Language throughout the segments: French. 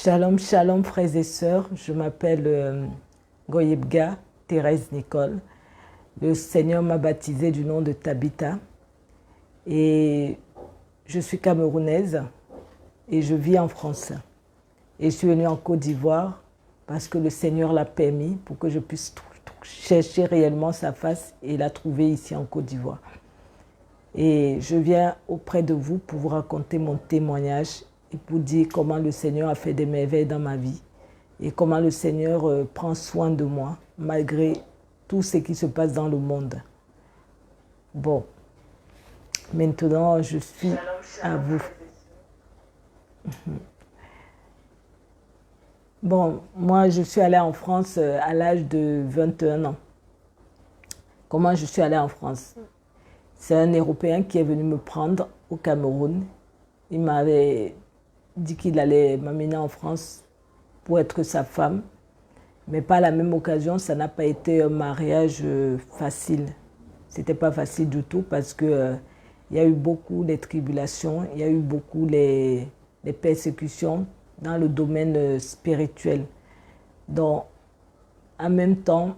Shalom, shalom frères et sœurs, je m'appelle Goyebga Thérèse Nicole. Le Seigneur m'a baptisée du nom de Tabitha et je suis camerounaise et je vis en France. Et je suis venue en Côte d'Ivoire parce que le Seigneur l'a permis pour que je puisse chercher réellement sa face et la trouver ici en Côte d'Ivoire. Et je viens auprès de vous pour vous raconter mon témoignage et pour dire comment le Seigneur a fait des merveilles dans ma vie et comment le Seigneur prend soin de moi malgré tout ce qui se passe dans le monde. Bon, maintenant je suis à vous. Bon, moi je suis allée en France à l'âge de 21 ans. Comment je suis allée en France? C'est un Européen qui est venu me prendre au Cameroun. Il m'avait dit qu'il allait m'amener en France pour être sa femme. Mais par la même occasion, ça n'a pas été un mariage facile. C'était pas facile du tout parce que il y a eu beaucoup de tribulations, il y a eu beaucoup de persécutions dans le domaine spirituel. Donc, en même temps,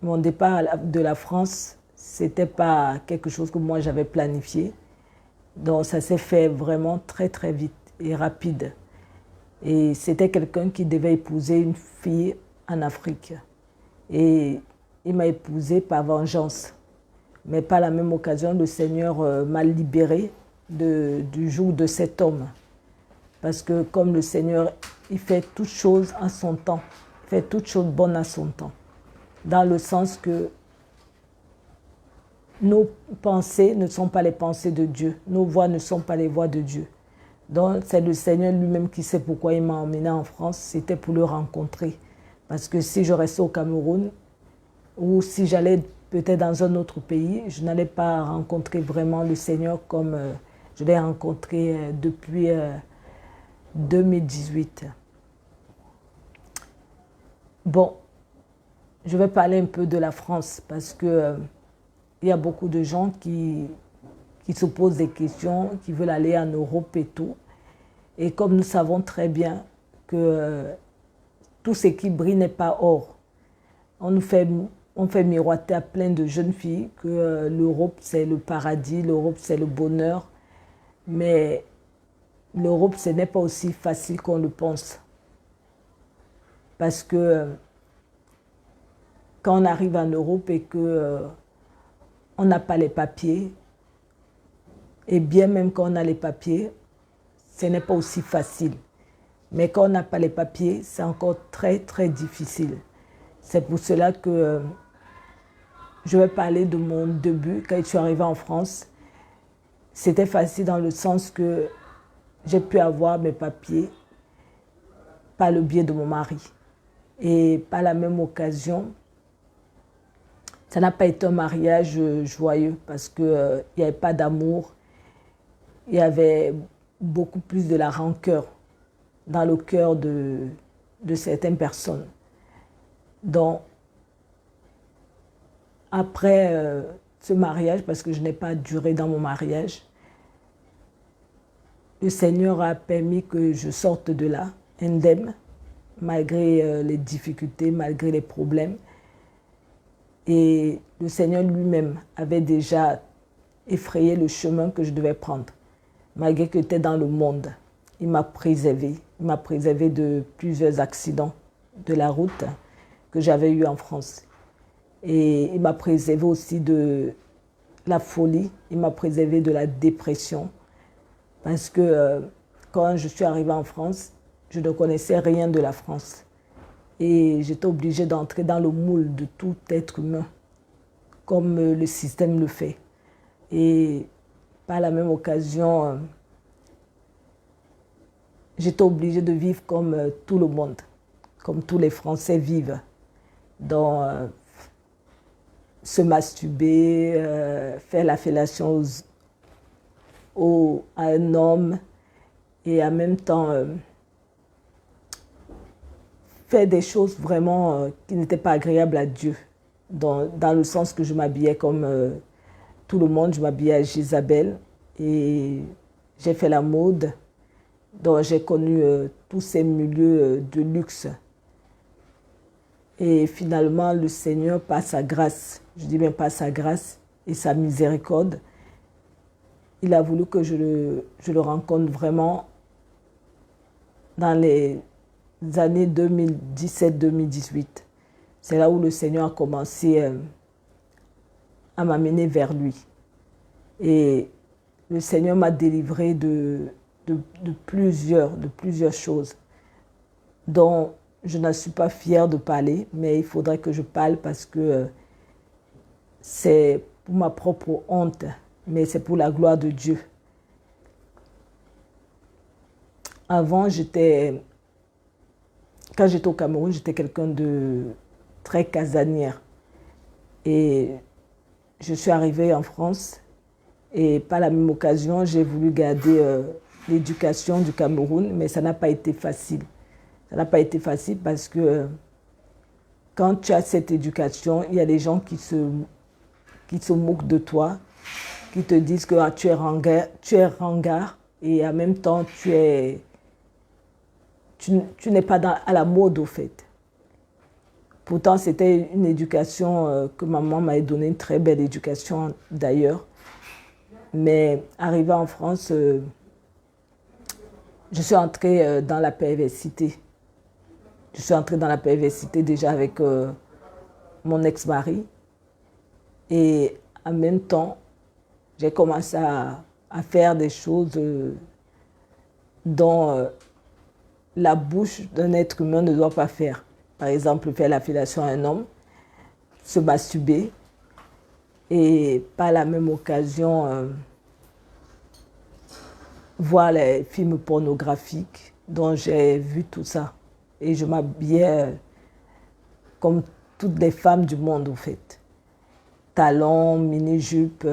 mon départ de la France, c'était pas quelque chose que moi j'avais planifié. Donc, ça s'est fait vraiment très très vite et rapide. Et c'était quelqu'un qui devait épouser une fille en Afrique. Et il m'a épousée par vengeance. Mais par la même occasion, le Seigneur m'a libérée du joug de cet homme. Parce que comme le Seigneur, il fait toutes choses en son temps. Il fait toutes choses bonnes à son temps. Dans le sens que nos pensées ne sont pas les pensées de Dieu. Nos voix ne sont pas les voix de Dieu. Donc c'est le Seigneur lui-même qui sait pourquoi il m'a emmené en France. C'était pour le rencontrer. Parce que si je restais au Cameroun, ou si j'allais peut-être dans un autre pays, je n'allais pas rencontrer vraiment le Seigneur comme je l'ai rencontré depuis 2018. Bon, je vais parler un peu de la France parce que il y a beaucoup de gens qui se posent des questions, qui veulent aller en Europe et tout. Et comme nous savons très bien que tout ce qui brille n'est pas or, on fait miroiter à plein de jeunes filles que l'Europe c'est le paradis, l'Europe c'est le bonheur. Mais l'Europe ce n'est pas aussi facile qu'on le pense. Parce que quand on arrive en Europe et que on n'a pas les papiers, et bien même quand on a les papiers, ce n'est pas aussi facile. Mais quand on n'a pas les papiers, c'est encore très très difficile. C'est pour cela que je vais parler de mon début. Quand je suis arrivée en France, c'était facile dans le sens que j'ai pu avoir mes papiers par le biais de mon mari. Et par la même occasion, ça n'a pas été un mariage joyeux parce qu'il n'y avait pas d'amour. Il y avait beaucoup plus de la rancœur dans le cœur de certaines personnes. Donc, après ce mariage, parce que je n'ai pas duré dans mon mariage, le Seigneur a permis que je sorte de là, indemne, malgré les difficultés, malgré les problèmes. Et le Seigneur lui-même avait déjà effrayé le chemin que je devais prendre. Malgré que j'étais dans le monde, il m'a préservé. Il m'a préservé de plusieurs accidents de la route que j'avais eu en France. Et il m'a préservé aussi de la folie, il m'a préservé de la dépression. Parce que quand je suis arrivée en France, je ne connaissais rien de la France. Et j'étais obligée d'entrer dans le moule de tout être humain, comme le système le fait. Et par la même occasion, j'étais obligée de vivre comme tout le monde, comme tous les Français vivent. Donc, se masturber, faire la fellation à un homme et en même temps faire des choses vraiment qui n'étaient pas agréables à Dieu. Dans le sens que je m'habillais comme tout le monde, je m'habillais à Jézabel et j'ai fait la mode Donc j'ai connu tous ces milieux de luxe. Et finalement, le Seigneur, par sa grâce, je dis bien par sa grâce et sa miséricorde, il a voulu que je le rencontre vraiment dans les années 2017-2018. C'est là où le Seigneur a commencé à m'amener vers lui. Et le Seigneur m'a délivré de plusieurs choses dont je ne suis pas fière de parler, mais il faudrait que je parle parce que c'est pour ma propre honte, mais c'est pour la gloire de Dieu. Avant, quand j'étais au Cameroun, j'étais quelqu'un de très casanière. Et je suis arrivée en France et par la même occasion, j'ai voulu garder l'éducation du Cameroun, mais ça n'a pas été facile. Ça n'a pas été facile parce que quand tu as cette éducation, il y a des gens qui se moquent de toi, qui te disent que tu es ringard et en même temps tu n'es pas à la mode au fait. Pourtant, c'était une éducation que maman m'avait donnée, une très belle éducation d'ailleurs. Mais arrivée en France, je suis entrée dans la perversité. Je suis entrée dans la perversité déjà avec mon ex-mari. Et en même temps, j'ai commencé à faire des choses dont la bouche d'un être humain ne doit pas faire. Par exemple, faire la fellation à un homme, se masturber et par la même occasion voir les films pornographiques dont j'ai vu tout ça. Et je m'habillais comme toutes les femmes du monde, en fait. Talons, mini-jupe,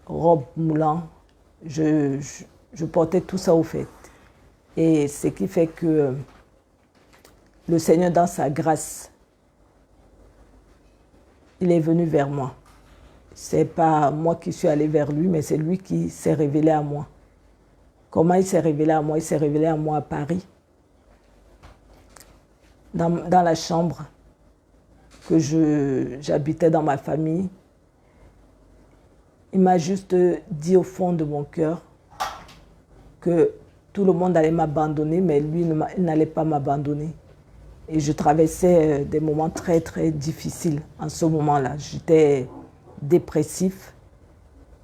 robe moulant. Je portais tout ça, au fait. Et ce qui fait que le Seigneur, dans sa grâce, il est venu vers moi. Ce n'est pas moi qui suis allée vers lui, mais c'est lui qui s'est révélé à moi. Comment il s'est révélé à moi? Il s'est révélé à moi à Paris, dans la chambre que j'habitais dans ma famille. Il m'a juste dit au fond de mon cœur que tout le monde allait m'abandonner, mais lui, il n'allait pas m'abandonner. Et je traversais des moments très, très difficiles en ce moment-là. J'étais dépressif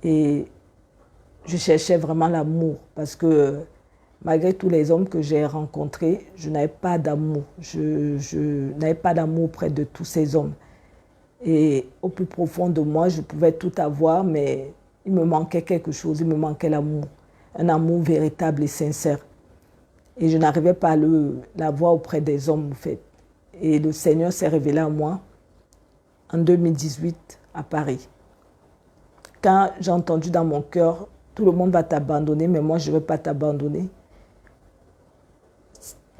et je cherchais vraiment l'amour parce que malgré tous les hommes que j'ai rencontrés, je n'avais pas d'amour. Je n'avais pas d'amour auprès de tous ces hommes. Et au plus profond de moi, je pouvais tout avoir, mais il me manquait quelque chose, il me manquait l'amour. Un amour véritable et sincère. Et je n'arrivais pas à l'avoir auprès des hommes, en fait. Et le Seigneur s'est révélé à moi en 2018 à Paris. Quand j'ai entendu dans mon cœur, tout le monde va t'abandonner, mais moi, je ne veux pas t'abandonner.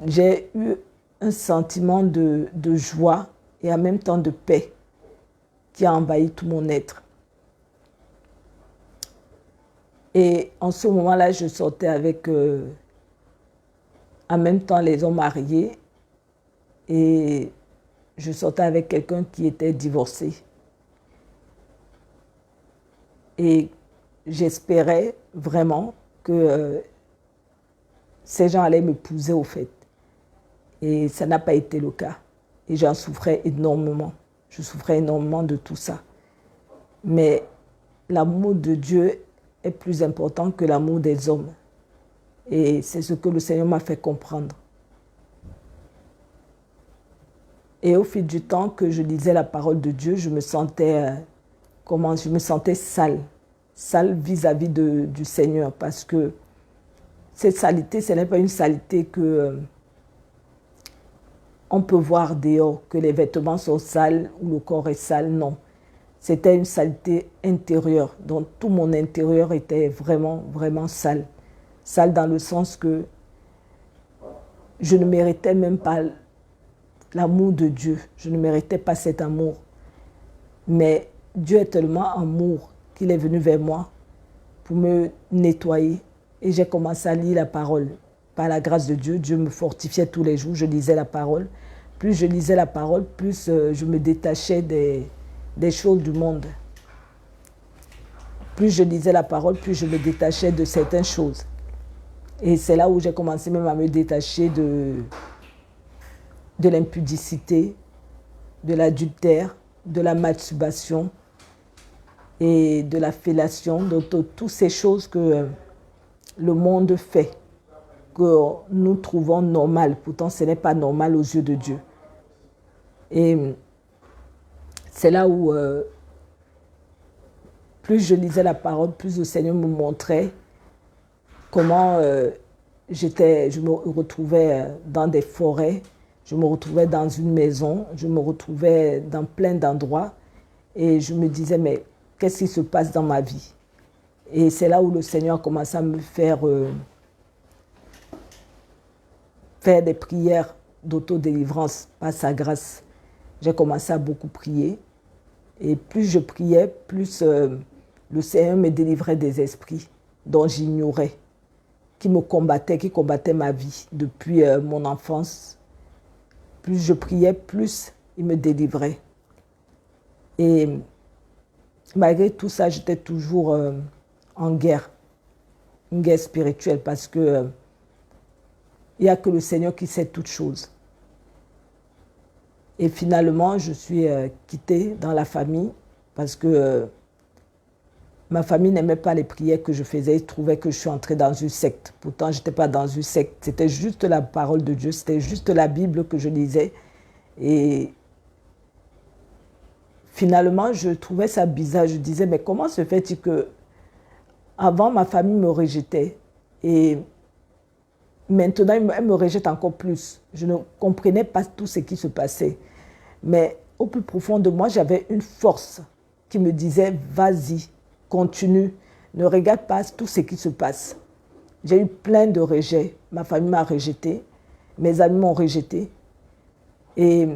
J'ai eu un sentiment de joie et en même temps de paix qui a envahi tout mon être. Et en ce moment-là, je sortais avec, en même temps, les hommes mariés et je sortais avec quelqu'un qui était divorcé. Et j'espérais vraiment que ces gens allaient m'épouser au fait. Et ça n'a pas été le cas. Et j'en souffrais énormément. Je souffrais énormément de tout ça. Mais l'amour de Dieu est plus important que l'amour des hommes. Et c'est ce que le Seigneur m'a fait comprendre. Et au fil du temps que je lisais la parole de Dieu, je me sentais, sale. Sale vis-à-vis du Seigneur. Parce que cette saleté, ce n'est pas une saleté que on peut voir dehors, que les vêtements sont sales ou le corps est sale, non. C'était une saleté intérieure, donc tout mon intérieur était vraiment, vraiment sale. Sale dans le sens que je ne méritais même pas l'amour de Dieu. Je ne méritais pas cet amour. Mais Dieu est tellement amour qu'il est venu vers moi pour me nettoyer. Et j'ai commencé à lire la parole. par la grâce de Dieu, Dieu me fortifiait tous les jours, je lisais la parole. Plus je lisais la parole, plus je me détachais des choses du monde. Plus je lisais la parole, plus je me détachais de certaines choses. Et c'est là où j'ai commencé même à me détacher de l'impudicité, de l'adultère, de la masturbation et de la fellation, de toutes ces choses que le monde fait, que nous trouvons normales. Pourtant, ce n'est pas normal aux yeux de Dieu. Et c'est là où, plus je lisais la parole, plus le Seigneur me montrait comment je me retrouvais dans des forêts, je me retrouvais dans une maison, je me retrouvais dans plein d'endroits et je me disais, mais qu'est-ce qui se passe dans ma vie? Et c'est là où le Seigneur a commencé à me faire des prières d'autodélivrance par sa grâce. J'ai commencé à beaucoup prier et plus je priais, plus le Seigneur me délivrait des esprits dont j'ignorais, qui me combattaient, qui combattaient ma vie depuis mon enfance. Plus je priais, plus il me délivrait. Et malgré tout ça, j'étais toujours en guerre, une guerre spirituelle, parce que il n'y a que le Seigneur qui sait toutes choses. Et finalement, je suis quittée dans la famille parce que ma famille n'aimait pas les prières que je faisais. Ils trouvaient que je suis entrée dans une secte. Pourtant, je n'étais pas dans une secte. C'était juste la parole de Dieu. C'était juste la Bible que je lisais. Et finalement, je trouvais ça bizarre. Je disais, mais comment se fait-il que avant, ma famille me rejetait et maintenant, elle me rejette encore plus. Je ne comprenais pas tout ce qui se passait. Mais au plus profond de moi, j'avais une force qui me disait, vas-y, continue, ne regarde pas tout ce qui se passe. J'ai eu plein de rejets. Ma famille m'a rejeté, mes amis m'ont rejeté. Et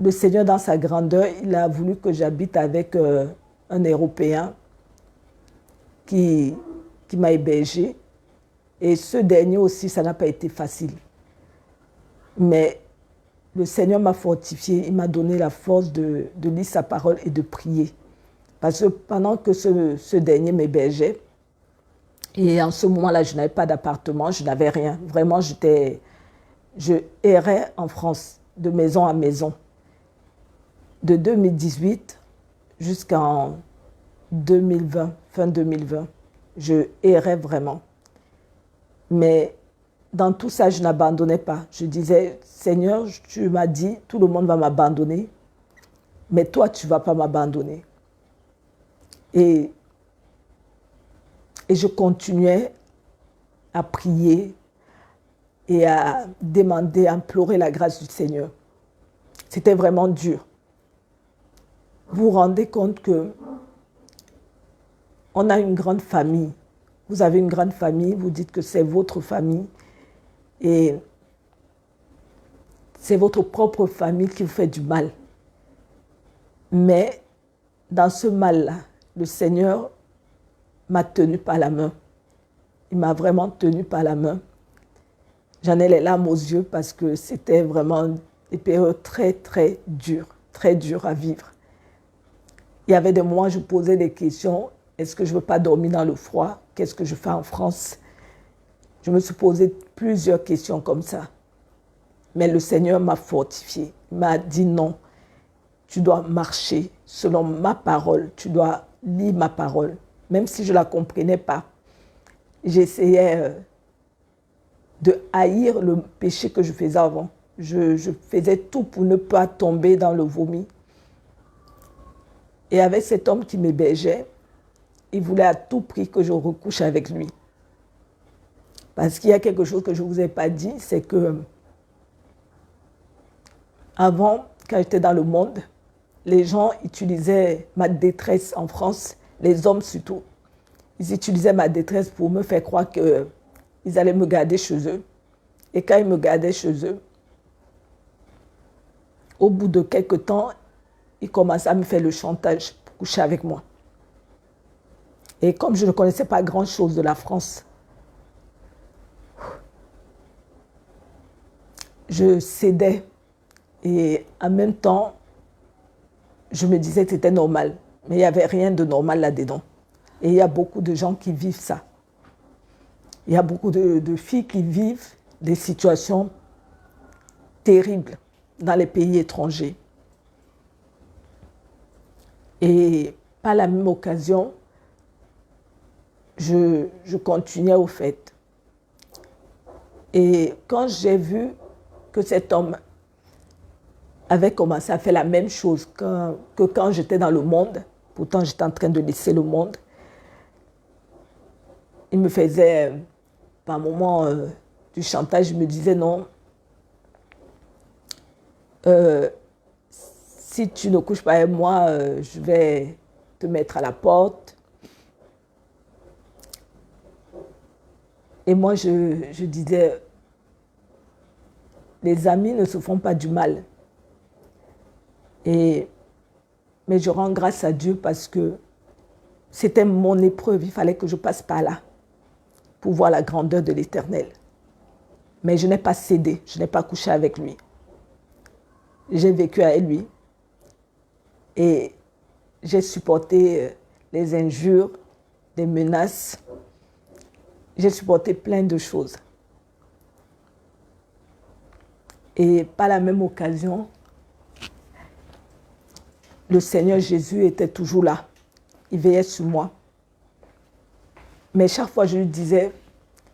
le Seigneur, dans sa grandeur, il a voulu que j'habite avec un Européen qui m'a hébergé. Et ce dernier aussi, ça n'a pas été facile. Mais le Seigneur m'a fortifié, il m'a donné la force de lire sa parole et de prier. Parce que pendant que ce dernier m'hébergeait, et en ce moment-là, je n'avais pas d'appartement, je n'avais rien. Vraiment, je errais en France, de maison à maison. De 2018 jusqu'en 2020, fin 2020, je errais vraiment. Mais dans tout ça, je n'abandonnais pas. Je disais, Seigneur, tu m'as dit, tout le monde va m'abandonner, mais toi, tu ne vas pas m'abandonner. Et je continuais à prier et à demander, à implorer la grâce du Seigneur. C'était vraiment dur. Vous vous rendez compte que on a une grande famille. Vous avez une grande famille, vous dites que c'est votre famille et c'est votre propre famille qui vous fait du mal. Mais dans ce mal-là, le Seigneur m'a tenu par la main. Il m'a vraiment tenu par la main. J'en ai les larmes aux yeux parce que c'était vraiment des périodes très, très dures à vivre. Il y avait des moments où je posais des questions. Est-ce que je ne veux pas dormir dans le froid? Qu'est-ce que je fais en France? Je me suis posé plusieurs questions comme ça. Mais le Seigneur m'a fortifié. Il m'a dit non, tu dois marcher selon ma parole. Tu dois lire ma parole. Même si je ne la comprenais pas. J'essayais de haïr le péché que je faisais avant. Je faisais tout pour ne pas tomber dans le vomi. Et avec cet homme qui m'hébergeait, il voulait à tout prix que je recouche avec lui. Parce qu'il y a quelque chose que je ne vous ai pas dit, c'est que avant, quand j'étais dans le monde, les gens utilisaient ma détresse en France, les hommes surtout. Ils utilisaient ma détresse pour me faire croire qu'ils allaient me garder chez eux. Et quand ils me gardaient chez eux, au bout de quelques temps, ils commençaient à me faire le chantage pour coucher avec moi. Et comme je ne connaissais pas grand-chose de la France, je cédais. Et en même temps, je me disais que c'était normal. Mais il n'y avait rien de normal là-dedans. Et il y a beaucoup de gens qui vivent ça. Il y a beaucoup de filles qui vivent des situations terribles dans les pays étrangers. Et par la même occasion, je continuais au fait. Et quand j'ai vu que cet homme avait commencé à faire la même chose que quand j'étais dans le monde, pourtant j'étais en train de laisser le monde, il me faisait par moments du chantage, je me disais non, si tu ne couches pas avec moi, je vais te mettre à la porte. Et moi, je disais, les amis ne se font pas du mal. Mais je rends grâce à Dieu parce que c'était mon épreuve, il fallait que je passe par là pour voir la grandeur de l'Éternel. Mais je n'ai pas cédé, je n'ai pas couché avec lui. J'ai vécu avec lui et j'ai supporté les injures, les menaces. J'ai supporté plein de choses. Et par la même occasion, le Seigneur Jésus était toujours là. Il veillait sur moi. Mais chaque fois, je lui disais,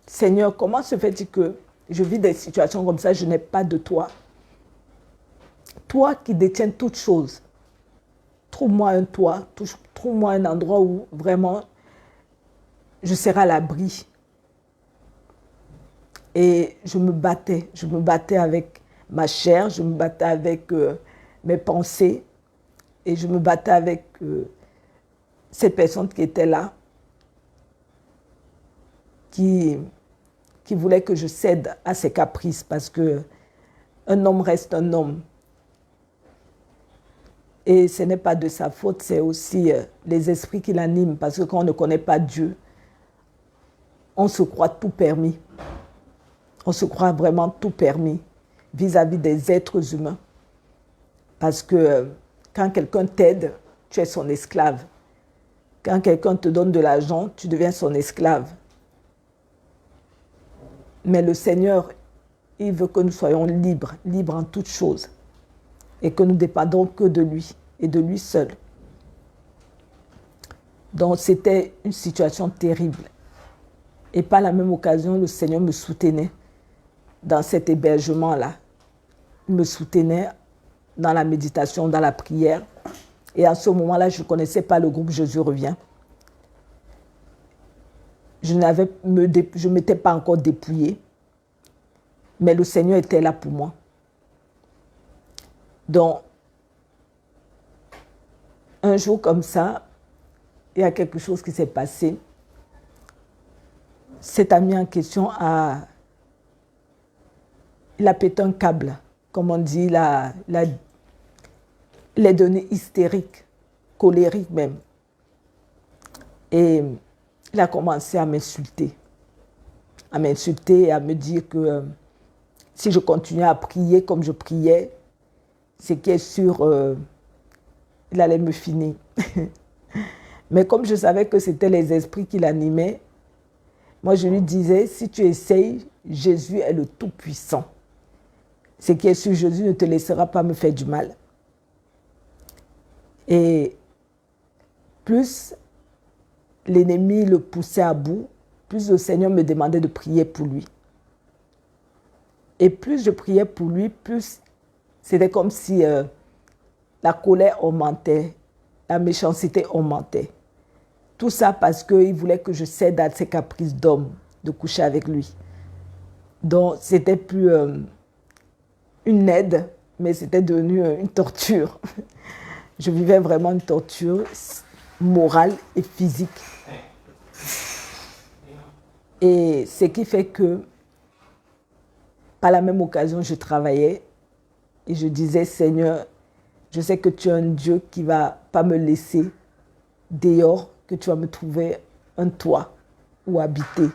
Seigneur, comment se fait-il que je vis des situations comme ça, je n'ai pas de toi? Toi qui détiens toutes choses, trouve-moi un toit, trouve-moi un endroit où vraiment je serai à l'abri. Et je me battais avec ma chair, je me battais avec mes pensées et je me battais avec ces personnes qui étaient là, qui voulaient que je cède à ses caprices parce qu'un homme reste un homme. Et ce n'est pas de sa faute, c'est aussi les esprits qui l'animent parce que quand on ne connaît pas Dieu, on se croit tout permis. On se croit vraiment tout permis vis-à-vis des êtres humains. Parce que quand quelqu'un t'aide, tu es son esclave. Quand quelqu'un te donne de l'argent, tu deviens son esclave. Mais le Seigneur, il veut que nous soyons libres, libres en toutes choses. Et que nous dépendons que de lui et de lui seul. Donc c'était une situation terrible. Et par la même occasion, le Seigneur me soutenait dans cet hébergement-là. Il me soutenait dans la méditation, dans la prière. Et à ce moment-là, je ne connaissais pas le groupe Jésus revient. Je ne m'étais pas encore dépouillée, mais le Seigneur était là pour moi. Donc, un jour comme ça, il y a quelque chose qui s'est passé. Cet ami en question il a pété un câble, comme on dit, il est devenu hystérique, colérique même. Et il a commencé à m'insulter et à me dire que si je continuais à prier comme je priais, c'est qui est sûr, il allait me finir. Mais comme je savais que c'était les esprits qui l'animaient, moi je lui disais, si tu essayes, Jésus est le Tout-Puissant. Ce qui est sûr, Jésus ne te laissera pas me faire du mal. Et plus l'ennemi le poussait à bout, plus le Seigneur me demandait de prier pour lui. Et plus je priais pour lui, plus c'était comme si la colère augmentait, la méchanceté augmentait. Tout ça parce qu'il voulait que je cède à ses caprices d'homme, de coucher avec lui. Donc c'était plus une aide, mais c'était devenu une torture. Je vivais vraiment une torture morale et physique. Et ce qui fait que, par la même occasion, je travaillais et je disais, Seigneur, je sais que tu es un Dieu qui ne va pas me laisser dehors, que tu vas me trouver un toit où habiter,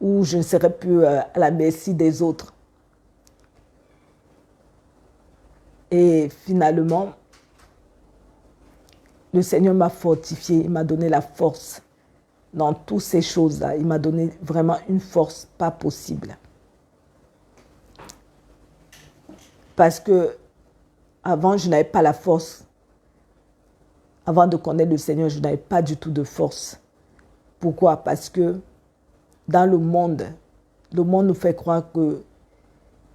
où je ne serai plus à la merci des autres. Et finalement, le Seigneur m'a fortifié, il m'a donné la force dans toutes ces choses-là. Il m'a donné vraiment une force pas possible. Parce que avant, je n'avais pas la force. Avant de connaître le Seigneur, je n'avais pas du tout de force. Pourquoi? Parce que dans le monde nous fait croire que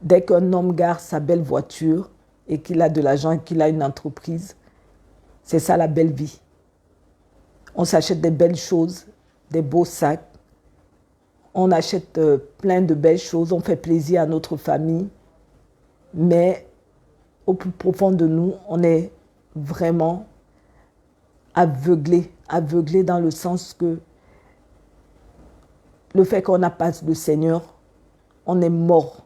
dès qu'un homme gare sa belle voiture et qu'il a de l'argent et qu'il a une entreprise, c'est ça la belle vie. On s'achète des belles choses, des beaux sacs, on achète plein de belles choses, on fait plaisir à notre famille, mais au plus profond de nous, on est vraiment aveuglé dans le sens que le fait qu'on n'a pas le Seigneur, on est mort.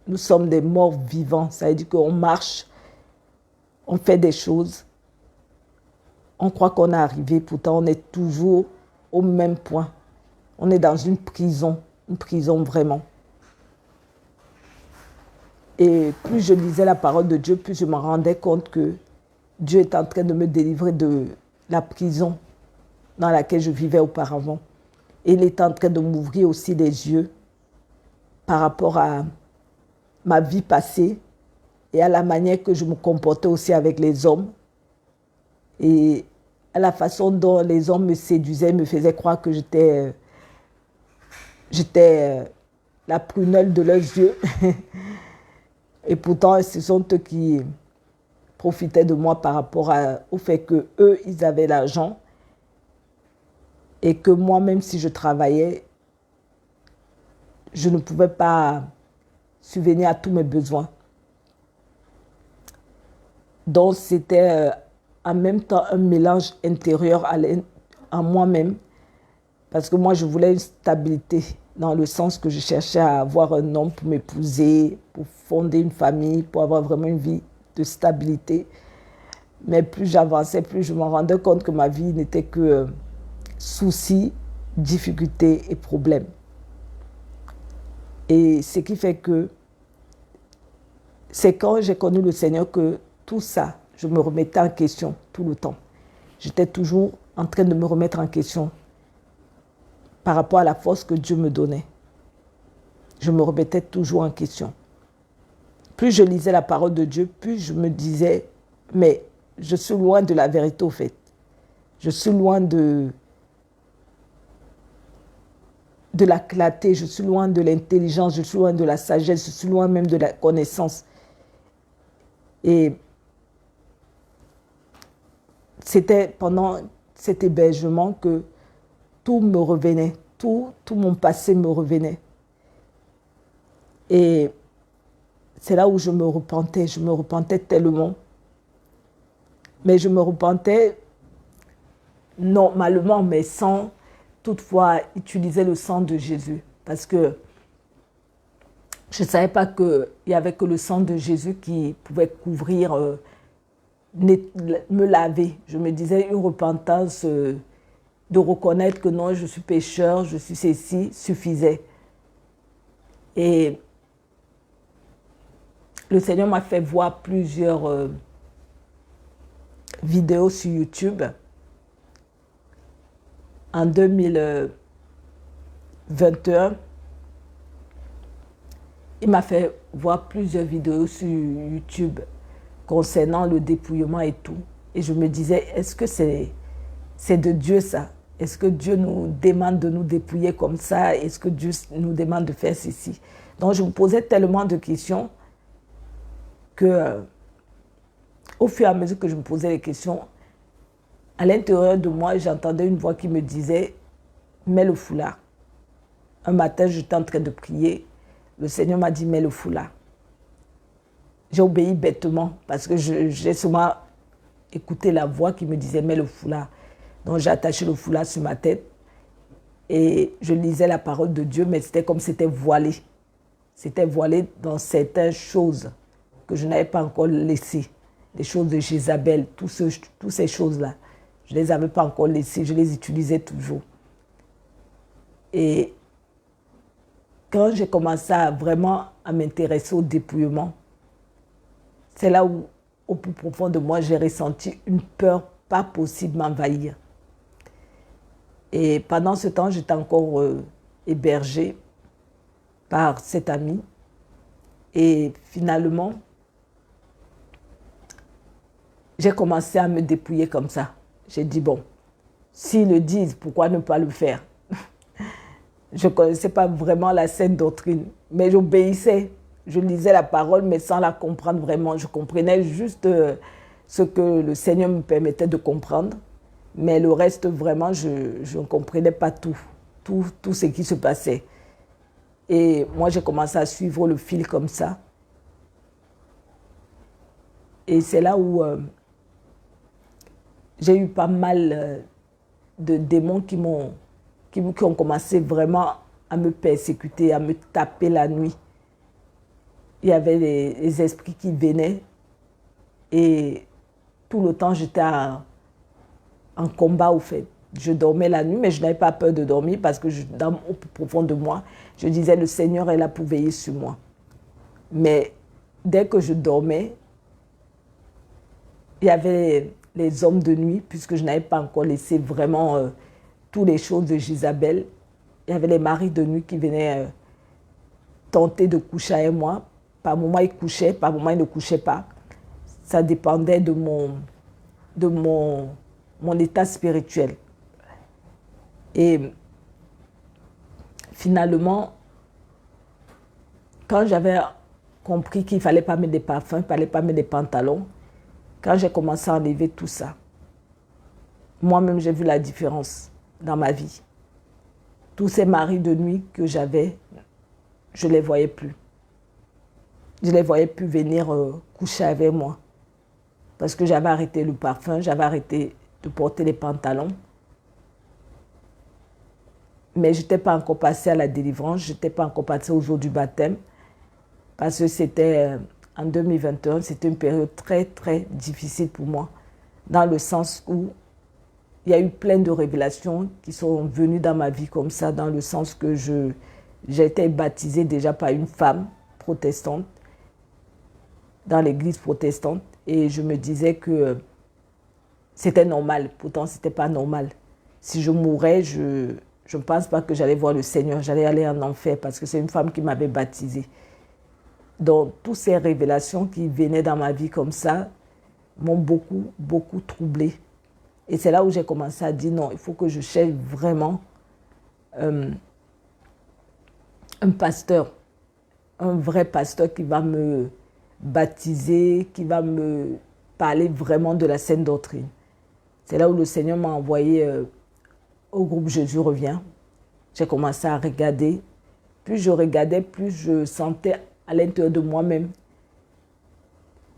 Nous sommes des morts vivants, ça veut dire qu'on marche, on fait des choses, on croit qu'on est arrivé, pourtant on est toujours au même point. On est dans une prison vraiment. Et plus je lisais la parole de Dieu, plus je me rendais compte que Dieu est en train de me délivrer de la prison dans laquelle je vivais auparavant. Et il est en train de m'ouvrir aussi les yeux par rapport à ma vie passée et à la manière que je me comportais aussi avec les hommes et à la façon dont les hommes me séduisaient, me faisaient croire que j'étais la prunelle de leurs yeux. Et pourtant, ce sont eux qui profitaient de moi par rapport au fait qu'eux, ils avaient l'argent et que moi, même si je travaillais, je ne pouvais pas subvenir à tous mes besoins. Donc, c'était en même temps un mélange intérieur à moi-même, parce que moi, je voulais une stabilité, dans le sens que je cherchais à avoir un homme pour m'épouser, pour fonder une famille, pour avoir vraiment une vie de stabilité. Mais plus j'avançais, plus je me rendais compte que ma vie n'était que soucis, difficultés et problèmes. Et ce qui fait que c'est quand j'ai connu le Seigneur que tout ça, je me remettais en question tout le temps. J'étais toujours en train de me remettre en question par rapport à la force que Dieu me donnait. Je me remettais toujours en question. Plus je lisais la parole de Dieu, plus je me disais, mais je suis loin de la vérité au fait. Je suis loin de la clarté, je suis loin de l'intelligence, je suis loin de la sagesse, je suis loin même de la connaissance. Et c'était pendant cet hébergement que tout me revenait, tout mon passé me revenait. Et c'est là où je me repentais tellement. Mais je me repentais normalement, mais sans toutefois utiliser le sang de Jésus. Parce que je ne savais pas qu'il n'y avait que le sang de Jésus qui pouvait couvrir, me laver. Je me disais une repentance de reconnaître que non, je suis pécheur, je suis ceci, suffisait. Et le Seigneur m'a fait voir plusieurs vidéos sur YouTube. En 2021, il m'a fait voir plusieurs vidéos sur YouTube concernant le dépouillement et tout. Et je me disais, est-ce que c'est de Dieu ça? Est-ce que Dieu nous demande de nous dépouiller comme ça? Est-ce que Dieu nous demande de faire ceci? Donc je me posais tellement de questions que, au fur et à mesure que je me posais les questions, à l'intérieur de moi, j'entendais une voix qui me disait, mets le foulard. Un matin, j'étais en train de prier. Le Seigneur m'a dit, mets le foulard. J'ai obéi bêtement parce que j'ai souvent écouté la voix qui me disait, mets le foulard. Donc j'ai attaché le foulard sur ma tête et je lisais la parole de Dieu, mais c'était comme si c'était voilé. C'était voilé dans certaines choses que je n'avais pas encore laissées. Les choses de Jézabel, toutes ces choses-là. Je ne les avais pas encore laissées, je les utilisais toujours. Et quand j'ai commencé vraiment à m'intéresser au dépouillement, c'est là où, au plus profond de moi, j'ai ressenti une peur pas possible m'envahir. Et pendant ce temps, j'étais encore hébergée par cet ami. Et finalement, j'ai commencé à me dépouiller comme ça. J'ai dit, bon, s'ils le disent, pourquoi ne pas le faire? Je ne connaissais pas vraiment la sainte doctrine, mais j'obéissais. Je lisais la parole, mais sans la comprendre vraiment. Je comprenais juste ce que le Seigneur me permettait de comprendre. Mais le reste, vraiment, je ne comprenais pas tout ce qui se passait. Et moi, j'ai commencé à suivre le fil comme ça. Et c'est là où j'ai eu pas mal de démons qui ont commencé vraiment à me persécuter, à me taper la nuit. Il y avait les esprits qui venaient et tout le temps, j'étais en combat au fait. Je dormais la nuit, mais je n'avais pas peur de dormir parce que au plus profond de moi, je disais, le Seigneur est là pour veiller sur moi. Mais dès que je dormais, il y avait les hommes de nuit, puisque je n'avais pas encore laissé vraiment toutes les choses de Jézabel. Il y avait les maris de nuit qui venaient tenter de coucher avec moi. Par moments, ils couchaient, par moments, ils ne couchaient pas. Ça dépendait de mon état spirituel. Et finalement, quand j'avais compris qu'il ne fallait pas mettre des parfums, il ne fallait pas mettre des pantalons, quand j'ai commencé à enlever tout ça, moi-même, j'ai vu la différence dans ma vie. Tous ces maris de nuit que j'avais, je ne les voyais plus. Je ne les voyais plus venir coucher avec moi. Parce que j'avais arrêté le parfum, j'avais arrêté de porter les pantalons. Mais je n'étais pas encore passée à la délivrance, je n'étais pas encore passée au jour du baptême. Parce que c'était en 2021, c'était une période très, très difficile pour moi. Dans le sens où il y a eu plein de révélations qui sont venues dans ma vie comme ça, dans le sens que j'ai été baptisée déjà par une femme protestante, dans l'église protestante, et je me disais que c'était normal, pourtant ce n'était pas normal. Si je mourais, je ne pense pas que j'allais voir le Seigneur, j'allais aller en enfer parce que c'est une femme qui m'avait baptisée. Donc, toutes ces révélations qui venaient dans ma vie comme ça m'ont beaucoup, beaucoup troublée. Et c'est là où j'ai commencé à dire non, il faut que je cherche vraiment un pasteur, un vrai pasteur qui va me baptiser, qui va me parler vraiment de la sainte doctrine. C'est là où le Seigneur m'a envoyé au groupe Jésus revient. J'ai commencé à regarder. Plus je regardais, plus je sentais à l'intérieur de moi-même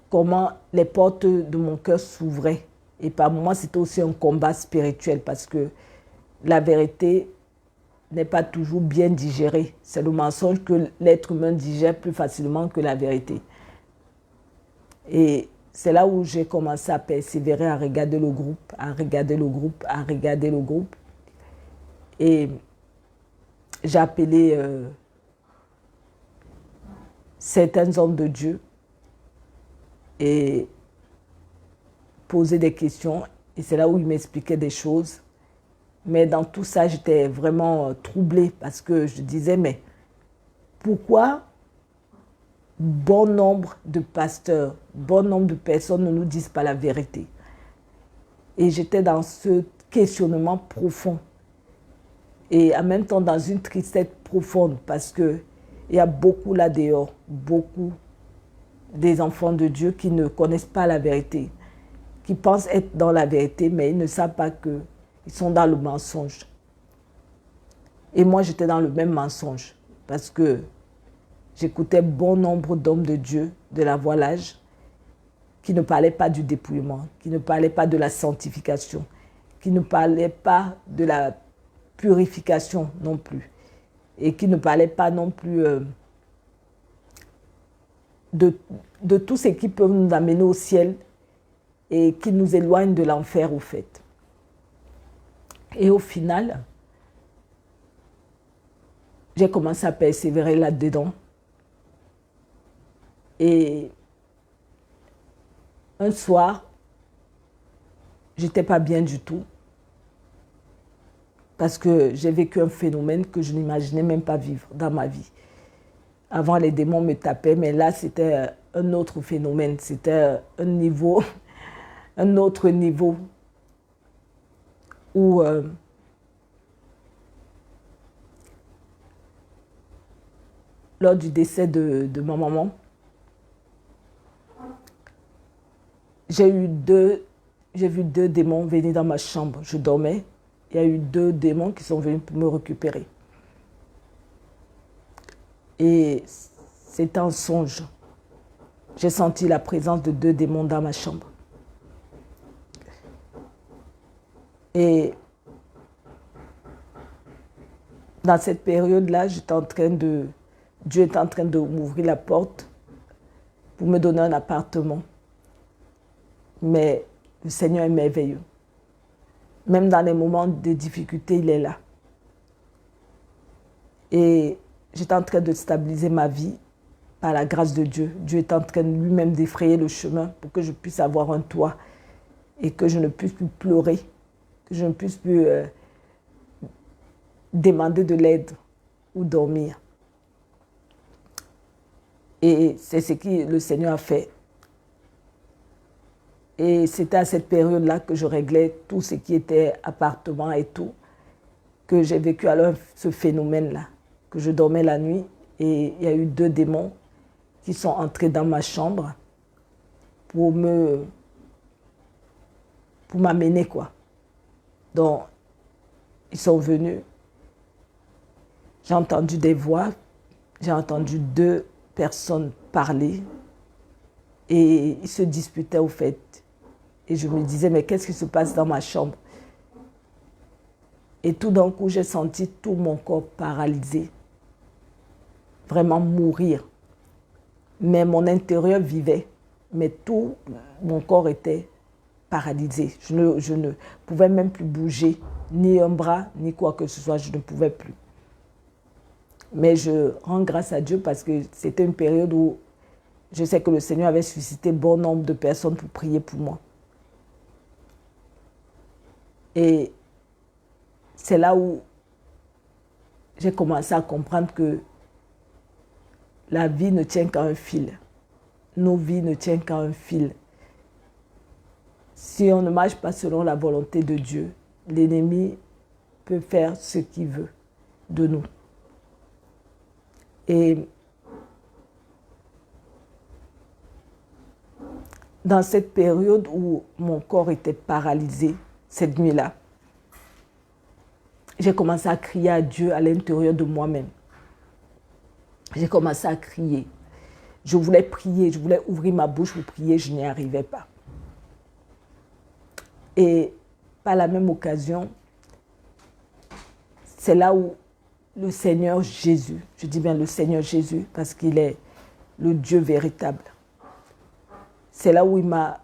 comment les portes de mon cœur s'ouvraient. Et par moments, c'était aussi un combat spirituel parce que la vérité n'est pas toujours bien digérée. C'est le mensonge que l'être humain digère plus facilement que la vérité. Et c'est là où j'ai commencé à persévérer, à regarder le groupe, à regarder le groupe, à regarder le groupe. Et j'ai appelé certains hommes de Dieu et posé des questions. Et c'est là où ils m'expliquaient des choses. Mais dans tout ça, j'étais vraiment troublée parce que je disais, mais pourquoi bon nombre de pasteurs, bon nombre de personnes ne nous disent pas la vérité? Et j'étais dans ce questionnement profond. Et en même temps dans une tristesse profonde parce qu'il y a beaucoup là dehors, beaucoup des enfants de Dieu qui ne connaissent pas la vérité, qui pensent être dans la vérité, mais ils ne savent pas qu'ils sont dans le mensonge. Et moi, j'étais dans le même mensonge parce que j'écoutais bon nombre d'hommes de Dieu de la voilage qui ne parlaient pas du dépouillement, qui ne parlaient pas de la sanctification, qui ne parlaient pas de la purification non plus, et qui ne parlaient pas non plus de tout ce qui peut nous amener au ciel et qui nous éloigne de l'enfer au fait. Et au final, j'ai commencé à persévérer là-dedans. Et un soir, j'étais pas bien du tout. Parce que j'ai vécu un phénomène que je n'imaginais même pas vivre dans ma vie. Avant, les démons me tapaient, mais là, c'était un autre phénomène. C'était un niveau, un autre niveau où lors du décès de ma maman, j'ai vu deux démons venir dans ma chambre. Je dormais. Il y a eu 2 démons qui sont venus pour me récupérer. Et c'était un songe. J'ai senti la présence de 2 démons dans ma chambre. Et dans cette période-là, Dieu était en train de m'ouvrir la porte pour me donner un appartement. Mais le Seigneur est merveilleux. Même dans les moments de difficulté, il est là. Et j'étais en train de stabiliser ma vie par la grâce de Dieu. Dieu est en train lui-même d'effrayer le chemin pour que je puisse avoir un toit et que je ne puisse plus pleurer, que je ne puisse plus demander de l'aide ou dormir. Et c'est ce que le Seigneur a fait. Et c'était à cette période-là que je réglais tout ce qui était appartement et tout, que j'ai vécu alors ce phénomène-là, que je dormais la nuit et il y a eu 2 démons qui sont entrés dans ma chambre pour m'amener, quoi. Donc, ils sont venus, j'ai entendu des voix, j'ai entendu 2 personnes parler et ils se disputaient au fait. Et je me disais, mais qu'est-ce qui se passe dans ma chambre? Et tout d'un coup, j'ai senti tout mon corps paralysé, vraiment mourir. Mais mon intérieur vivait, mais tout mon corps était paralysé. Je ne pouvais même plus bouger, ni un bras, ni quoi que ce soit, je ne pouvais plus. Mais je rends grâce à Dieu parce que c'était une période où je sais que le Seigneur avait suscité bon nombre de personnes pour prier pour moi. Et c'est là où j'ai commencé à comprendre que la vie ne tient qu'à un fil. Nos vies ne tiennent qu'à un fil. Si on ne marche pas selon la volonté de Dieu, l'ennemi peut faire ce qu'il veut de nous. Et dans cette période où mon corps était paralysé, cette nuit-là, j'ai commencé à crier à Dieu à l'intérieur de moi-même. J'ai commencé à crier. Je voulais prier, je voulais ouvrir ma bouche pour prier, je n'y arrivais pas. Et par la même occasion, c'est là où le Seigneur Jésus, je dis bien le Seigneur Jésus parce qu'il est le Dieu véritable, c'est là où il m'a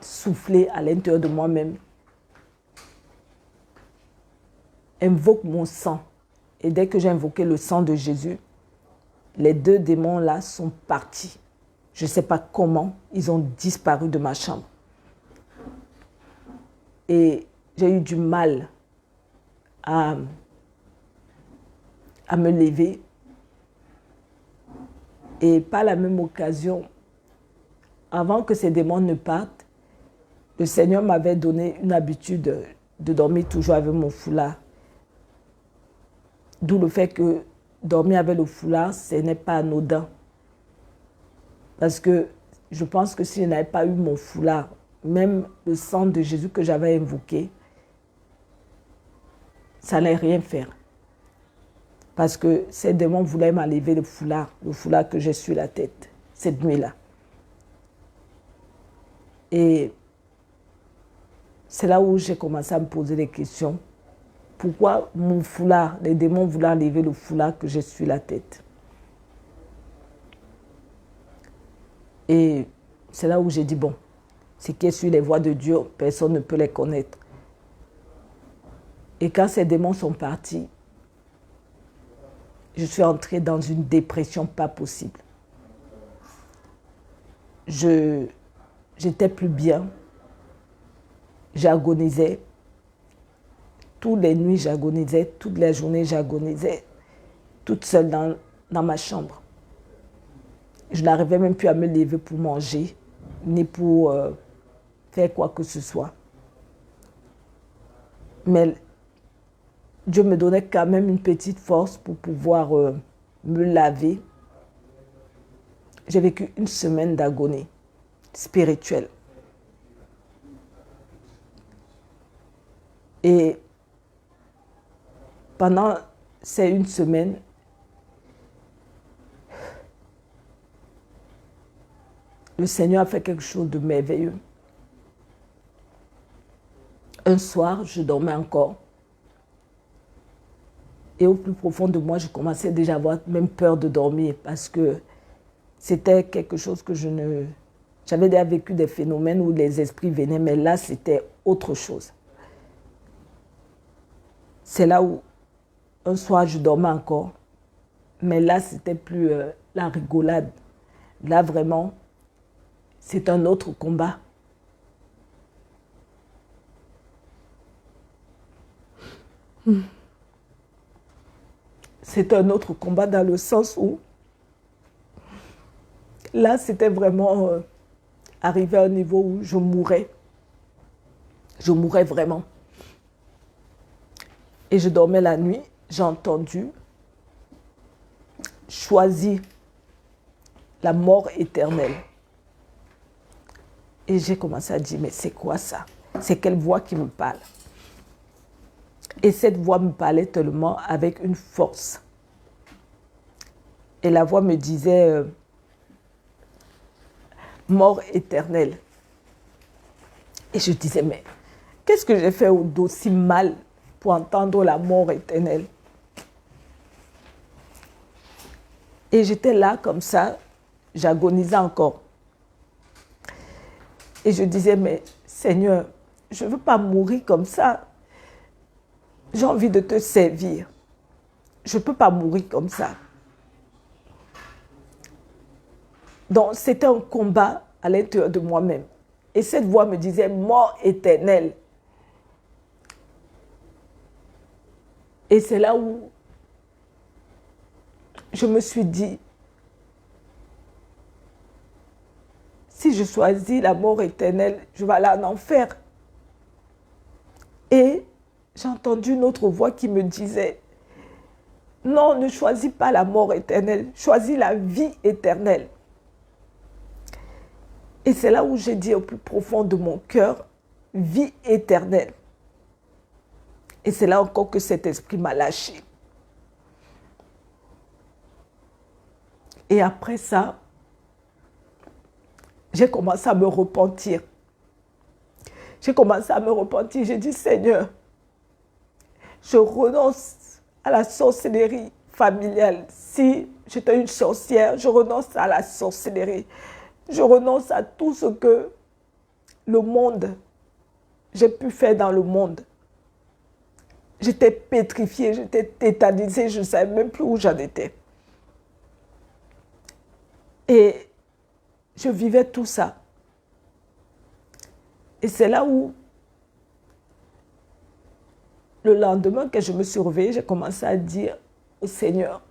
soufflé à l'intérieur de moi-même. Invoque mon sang. Et dès que j'ai invoqué le sang de Jésus, les 2 démons-là sont partis. Je ne sais pas comment, ils ont disparu de ma chambre. Et j'ai eu du mal à me lever. Et par la même occasion, avant que ces démons ne partent, le Seigneur m'avait donné une habitude de dormir toujours avec mon foulard. D'où le fait que dormir avec le foulard, ce n'est pas anodin. Parce que je pense que si je n'avais pas eu mon foulard, même le sang de Jésus que j'avais invoqué, ça n'allait rien faire. Parce que ces démons voulaient m'enlever le foulard que j'ai sur la tête, cette nuit-là. Et c'est là où j'ai commencé à me poser des questions. Pourquoi mon foulard, les démons voulaient enlever le foulard que j'ai sur la tête? Et c'est là où j'ai dit, bon, ce qui est sur les voies de Dieu, personne ne peut les connaître. Et quand ces démons sont partis, je suis entrée dans une dépression pas possible. j'étais plus bien. J'agonisais. Toutes les nuits, j'agonisais. Toutes les journées, j'agonisais. Toute seule dans ma chambre. Je n'arrivais même plus à me lever pour manger, ni pour faire quoi que ce soit. Mais Dieu me donnait quand même une petite force pour pouvoir me laver. J'ai vécu une semaine d'agonie spirituelle. Et pendant ces une semaine, le Seigneur a fait quelque chose de merveilleux. Un soir, je dormais encore. Et au plus profond de moi, je commençais déjà à avoir même peur de dormir parce que c'était quelque chose que je ne... J'avais déjà vécu des phénomènes où les esprits venaient, mais là, c'était autre chose. C'est là où, un soir, je dormais encore. Mais là, c'était plus la rigolade. Là, vraiment, c'est un autre combat. C'est un autre combat dans le sens où, là, c'était vraiment arrivé à un niveau où je mourais. Je mourais vraiment. Et je dormais la nuit, j'ai entendu « Choisis la mort éternelle ». Et j'ai commencé à dire « Mais c'est quoi ça? C'est quelle voix qui me parle ?» Et cette voix me parlait tellement avec une force. Et la voix me disait mort éternelle. Et je disais, mais qu'est-ce que j'ai fait d'aussi mal pour entendre la mort éternelle? Et j'étais là comme ça, j'agonisais encore. Et je disais, mais Seigneur, je ne veux pas mourir comme ça. J'ai envie de te servir. Je ne peux pas mourir comme ça. Donc, c'était un combat à l'intérieur de moi-même. Et cette voix me disait, mort éternelle. Et c'est là où je me suis dit, si je choisis la mort éternelle, je vais aller en enfer. Et j'ai entendu une autre voix qui me disait, non, ne choisis pas la mort éternelle, choisis la vie éternelle. Et c'est là où j'ai dit au plus profond de mon cœur, vie éternelle. Et c'est là encore que cet esprit m'a lâché. Et après ça, j'ai commencé à me repentir. J'ai commencé à me repentir. J'ai dit, Seigneur, je renonce à la sorcellerie familiale. Si j'étais une sorcière, je renonce à la sorcellerie. Je renonce à tout ce que le monde, j'ai pu faire dans le monde. J'étais pétrifiée, j'étais tétanisée, je ne savais même plus où j'en étais. Et je vivais tout ça. Et c'est là où, le lendemain que je me suis réveillée, j'ai commencé à dire au Seigneur,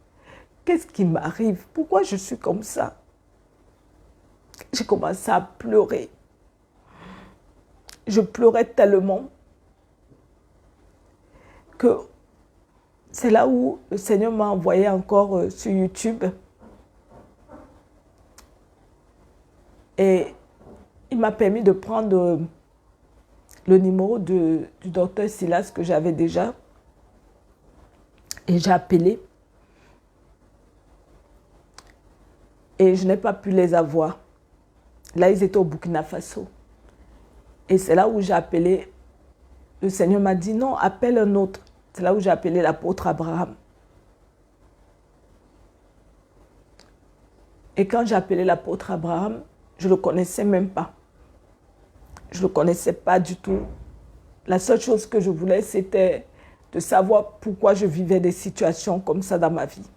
qu'est-ce qui m'arrive? Pourquoi je suis comme ça? J'ai commencé à pleurer. Je pleurais tellement que c'est là où le Seigneur m'a envoyé encore sur YouTube. Et il m'a permis de prendre le numéro du docteur Silas que j'avais déjà. Et j'ai appelé. Et je n'ai pas pu les avoir. Là, ils étaient au Burkina Faso. Et c'est là où j'ai appelé. Le Seigneur m'a dit, non, appelle un autre. C'est là où j'ai appelé l'apôtre Abraham. Et quand j'ai appelé l'apôtre Abraham, je ne le connaissais même pas. Je ne le connaissais pas du tout. La seule chose que je voulais, c'était de savoir pourquoi je vivais des situations comme ça dans ma vie.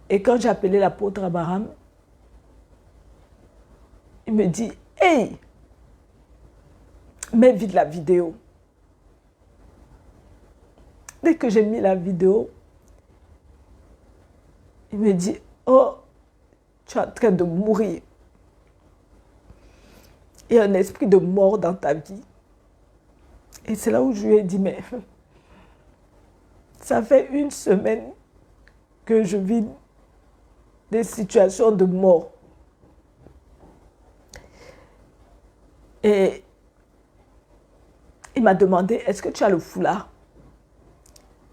Et quand j'ai appelé l'apôtre Abraham, il me dit, hey, mets vite la vidéo. Dès que j'ai mis la vidéo, il me dit, oh, tu es en train de mourir. Il y a un esprit de mort dans ta vie. Et c'est là où je lui ai dit, mais ça fait 1 semaine que je vis des situations de mort. Et il m'a demandé, est-ce que tu as le foulard?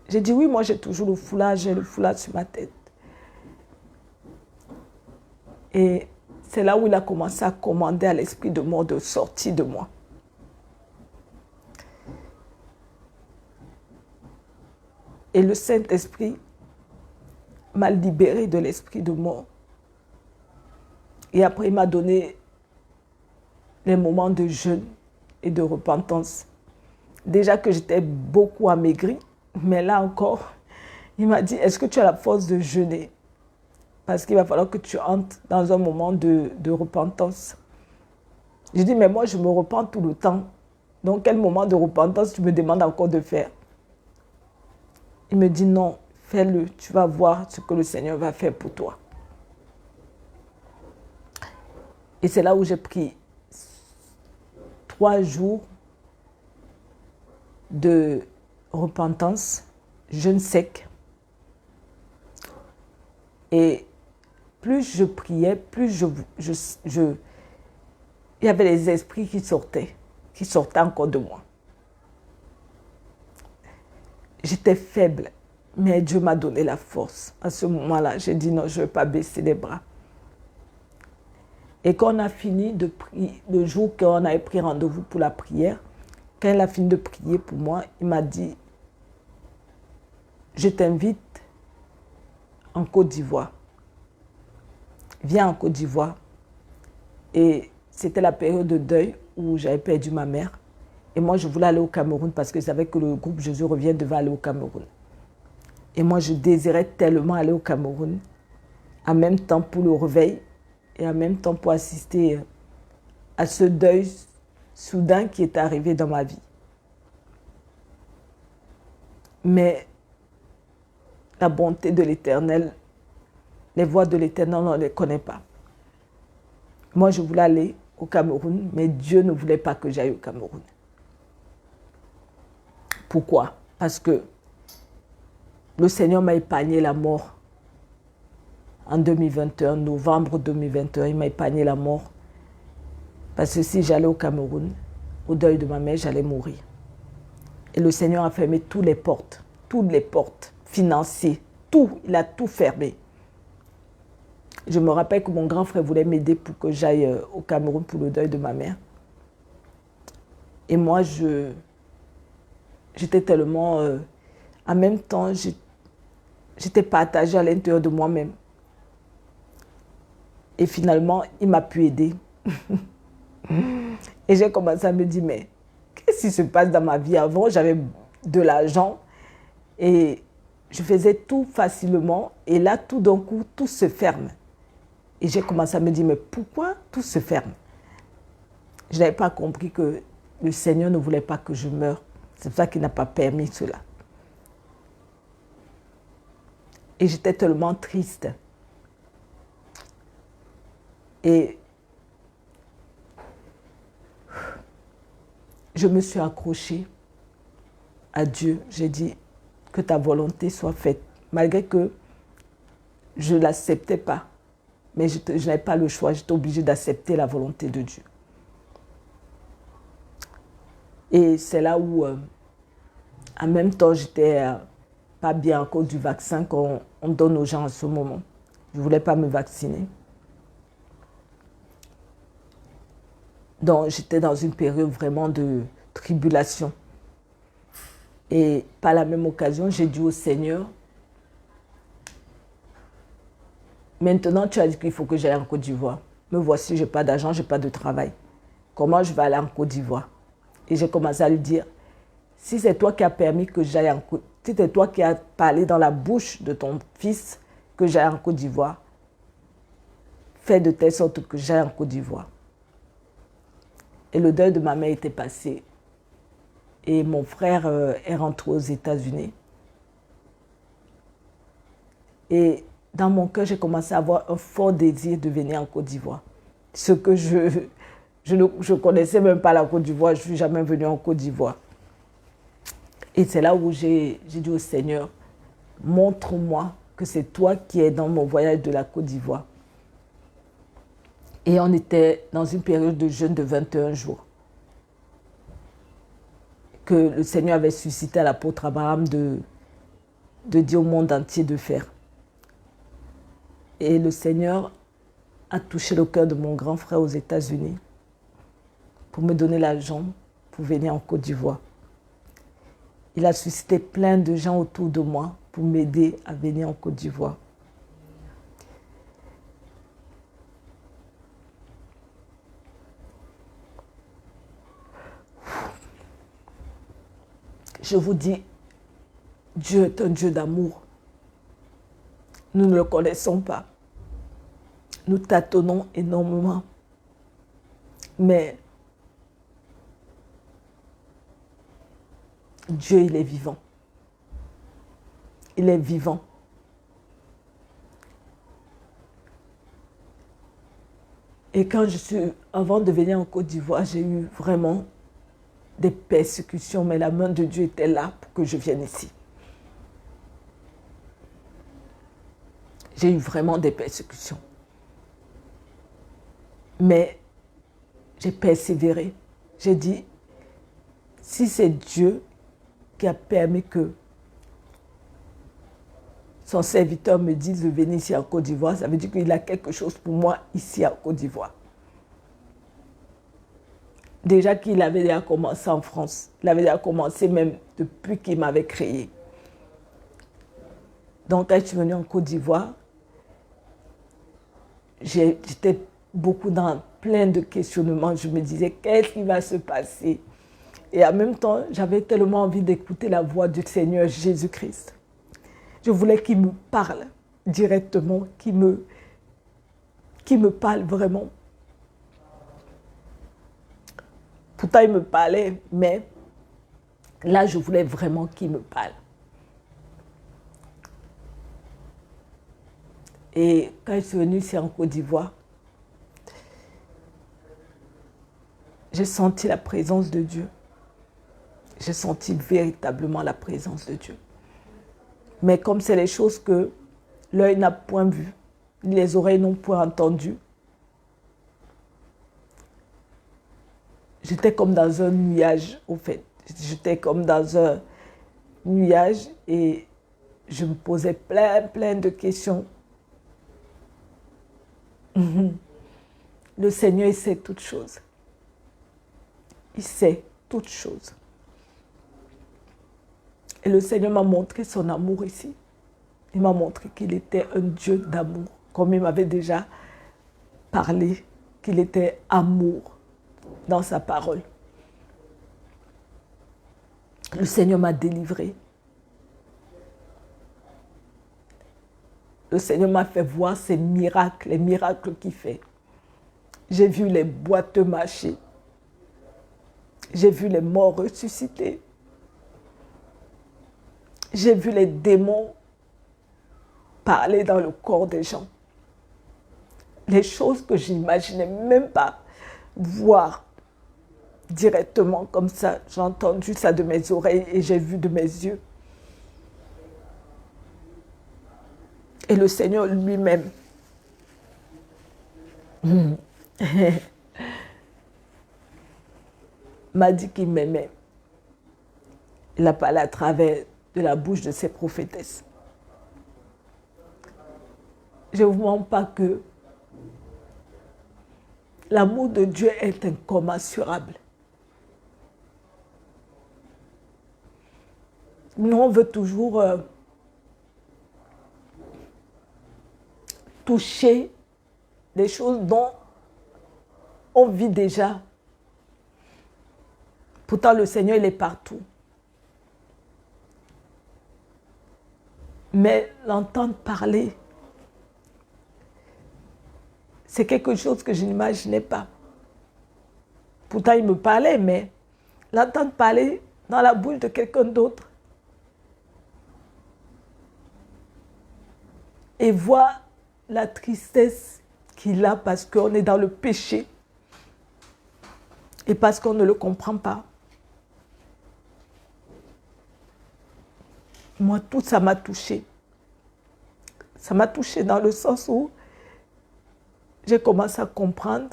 J'ai dit, oui, moi j'ai toujours le foulard, j'ai le foulard sur ma tête. Et c'est là où il a commencé à commander à l'esprit de mort de sortir de moi. Et le Saint-Esprit m'a libéré de l'esprit de mort. Et après, il m'a donné les moments de jeûne et de repentance. Déjà que j'étais beaucoup amaigrie, mais là encore, il m'a dit, est-ce que tu as la force de jeûner? Parce qu'il va falloir que tu entres dans un moment de repentance. J'ai dit, mais moi, je me repens tout le temps. Donc, quel moment de repentance tu me demandes encore de faire? Il me dit, non, fais-le. Tu vas voir ce que le Seigneur va faire pour toi. Et c'est là où j'ai pris 3 jours de repentance, jeûne sec. Et plus je priais, plus il y avait les esprits qui sortaient encore de moi. J'étais faible, mais Dieu m'a donné la force. À ce moment-là, j'ai dit non, je ne vais pas baisser les bras. Et quand on a fini de prier, le jour qu'on avait pris rendez-vous pour la prière, quand il a fini de prier pour moi, il m'a dit, je t'invite en Côte d'Ivoire. Viens en Côte d'Ivoire. Et c'était la période de deuil où j'avais perdu ma mère. Et moi, je voulais aller au Cameroun parce que je savais que le groupe Jésus revient devait aller au Cameroun. Et moi, je désirais tellement aller au Cameroun, en même temps pour le réveil et en même temps pour assister à ce deuil soudain qui est arrivé dans ma vie. Mais la bonté de l'Éternel, les voies de l'Éternel, on ne les connaît pas. Moi, je voulais aller au Cameroun, mais Dieu ne voulait pas que j'aille au Cameroun. Pourquoi? Parce que le Seigneur m'a épargné la mort en 2021, novembre 2021, il m'a épargné la mort. Parce que si j'allais au Cameroun, au deuil de ma mère, j'allais mourir. Et le Seigneur a fermé toutes les portes financières, tout, il a tout fermé. Je me rappelle que mon grand frère voulait m'aider pour que j'aille au Cameroun pour le deuil de ma mère. Et moi, j'étais tellement... en même temps, j'étais partagée à l'intérieur de moi-même. Et finalement, il m'a pu aider. Et j'ai commencé à me dire, mais qu'est-ce qui se passe dans ma vie? Avant, j'avais de l'argent et je faisais tout facilement. Et là, tout d'un coup, tout se ferme. Et j'ai commencé à me dire, mais pourquoi tout se ferme? Je n'avais pas compris que le Seigneur ne voulait pas que je meure. C'est pour ça qu'il n'a pas permis cela. Et j'étais tellement triste. Et je me suis accrochée à Dieu. J'ai dit que ta volonté soit faite. Malgré que je ne l'acceptais pas. Mais je n'avais pas le choix. J'étais obligée d'accepter la volonté de Dieu. Et c'est là où, en même temps, j'étais pas bien à cause du vaccin qu'on donne aux gens à ce moment. Je ne voulais pas me vacciner. Donc, j'étais dans une période vraiment de tribulation. Et par la même occasion, j'ai dit au Seigneur, maintenant, tu as dit qu'il faut que j'aille en Côte d'Ivoire. Me voici, je n'ai pas d'argent, je n'ai pas de travail. Comment je vais aller en Côte d'Ivoire? Et j'ai commencé à lui dire, si c'est toi qui as permis que j'aille en Côte d'Ivoire, si c'est toi qui as parlé dans la bouche de ton fils que j'aille en Côte d'Ivoire, fais de telle sorte que j'aille en Côte d'Ivoire. Et le deuil de ma mère était passé. Et mon frère est rentré aux États-Unis. Et dans mon cœur, j'ai commencé à avoir un fort désir de venir en Côte d'Ivoire. Ce que je connaissais même pas la Côte d'Ivoire, je ne suis jamais venue en Côte d'Ivoire. Et c'est là où j'ai dit au Seigneur, montre-moi que c'est toi qui es dans mon voyage de la Côte d'Ivoire. Et on était dans une période de jeûne de 21 jours. Que le Seigneur avait suscité à l'apôtre Abraham de dire au monde entier de faire. Et le Seigneur a touché le cœur de mon grand frère aux États-Unis pour me donner l'argent pour venir en Côte d'Ivoire. Il a suscité plein de gens autour de moi pour m'aider à venir en Côte d'Ivoire. Je vous dis, Dieu est un Dieu d'amour. Nous ne le connaissons pas. Nous tâtonnons énormément. Mais Dieu, il est vivant. Il est vivant. Et quand avant de venir en Côte d'Ivoire, j'ai eu vraiment des persécutions, mais la main de Dieu était là pour que je vienne ici. J'ai eu vraiment des persécutions. Mais j'ai persévéré. J'ai dit, si c'est Dieu qui a permis que son serviteur me dise de venir ici en Côte d'Ivoire, ça veut dire qu'il a quelque chose pour moi ici en Côte d'Ivoire. Déjà qu'il avait déjà commencé en France. Il avait déjà commencé même depuis qu'il m'avait créé. Donc quand je suis venue en Côte d'Ivoire, j'étais beaucoup dans plein de questionnements. Je me disais, qu'est-ce qui va se passer? Et en même temps, j'avais tellement envie d'écouter la voix du Seigneur Jésus-Christ. Je voulais qu'il me parle directement, qu'il me parle vraiment. Pourtant, il me parlait, mais là, je voulais vraiment qu'il me parle. Et quand je suis venue ici en Côte d'Ivoire, j'ai senti la présence de Dieu. J'ai senti véritablement la présence de Dieu. Mais comme c'est les choses que l'œil n'a point vues, les oreilles n'ont point entendues, j'étais comme dans un nuage, au fait. J'étais comme dans un nuage et je me posais plein de questions. Le Seigneur, il sait toutes choses. Il sait toutes choses. Et le Seigneur m'a montré son amour ici. Il m'a montré qu'il était un Dieu d'amour, comme il m'avait déjà parlé, qu'il était amour dans sa parole. Le Seigneur m'a délivré. Le Seigneur m'a fait voir ses miracles, les miracles qu'il fait. J'ai vu les boiteux marcher. J'ai vu les morts ressusciter. J'ai vu les démons parler dans le corps des gens. Les choses que je n'imaginais même pas voir directement comme ça. J'ai entendu ça de mes oreilles et j'ai vu de mes yeux. Et le Seigneur lui-même m'a dit qu'il m'aimait. Il a parlé à travers de la bouche de ses prophétesses. Je ne vous mens pas que l'amour de Dieu est incommensurable. Nous, on veut toujours toucher des choses dont on vit déjà. Pourtant, le Seigneur, il est partout. Mais l'entendre parler, c'est quelque chose que je n'imaginais pas. Pourtant, il me parlait, mais l'entendre parler dans la bouche de quelqu'un d'autre et voir la tristesse qu'il a parce qu'on est dans le péché et parce qu'on ne le comprend pas. Moi, tout ça m'a touchée. Ça m'a touchée dans le sens où j'ai commencé à comprendre